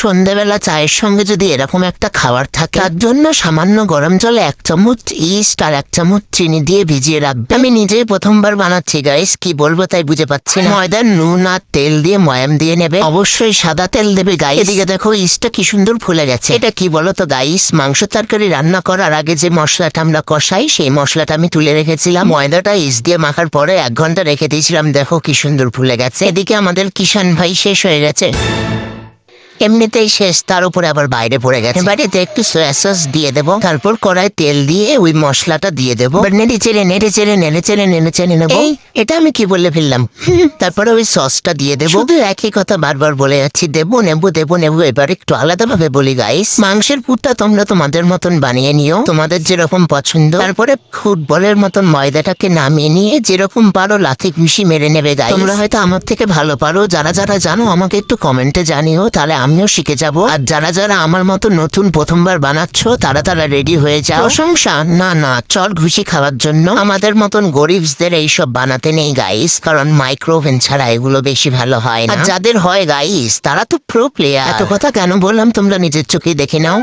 সন্ধ্যাবেলা চায়ের সঙ্গে যদি এরকম একটা খাবার থাকে, তার জন্য সামান্য গরম জলে 1 চামচ ইস্ট আর 1 চামচ চিনি দিয়ে ভিজিয়ে রাখবে। আমি নিজেই প্রথমবার বানাচ্ছি গাইস, কি বলবো তাই বুঝে পাচ্ছি না। ময়দার নুন আর তেল দিয়ে ময়াম দিয়ে নেবে, অবশ্যই সাদা তেল দেবে গাইস। এদিকে দেখো ইস্টটা কি সুন্দর ফুলে গেছে। এটা কি বলো তো গাইস, মাংস তরকারি রান্না করার আগে যে মশলাটা আমরা কষাই, সেই মশলাটা আমি তুলে রেখেছিলাম। ময়দাটা ইস্ট দিয়ে মাখার পরে 1 ঘন্টা রেখে দিয়েছিলাম। দেখো কি সুন্দর ফুলে গেছে। এদিকে আমাদের কিষান ভাই শেষ হয়ে গেছে, এমনিতেই শেষ, তার উপরে আবার বাইরে পড়ে গেছে। বাড়িতে একটু সয়া সস দিয়ে দেবো, তারপর কড়াই তেল দিয়ে ওই মশলাটা দিয়ে দেবো, নেড়ে চেড়ে নেবো। এটা আমি কি বলে ফেললাম। তারপরে ওই সসটা দিয়ে দেবো। শুধু একই কথা বারবার বলে যাচ্ছি, দেবো নেবো। এবার একটু আলাদা ভাবে বলি গাইস, মাংসের পুরটা তোমরা তোমাদের মতন বানিয়ে নিও, তোমাদের যেরকম পছন্দ। তারপরে ফুটবলের মতন ময়দাটাকে নামিয়ে নিয়ে যেরকম পারো লাথি ঘুষি মেরে নেবে গাইস। তোমরা হয়তো আমার থেকে ভালো পারো, যারা যারা জানো আমাকে একটু কমেন্টে জানিও, তাহলে আমিও শিখে যাব। আর যারা যারা আমার মতো নতুন প্রথমবার বানাচ্ছ, তারা রেডি হয়ে যাও। প্রশংসা না, চট ঘুষি খাওয়ার জন্য। আমাদের মতন গরিবদের এইসব বানাতে নেই গাইস, কারণ মাইক্রোওভেন ছাড়া এগুলো বেশি ভালো হয় না। আর যাদের হয় গাইস, তারা তো প্রো প্লেয়ার। এত কথা কেন বললাম তোমরা নিজের চোখে দেখে নাও।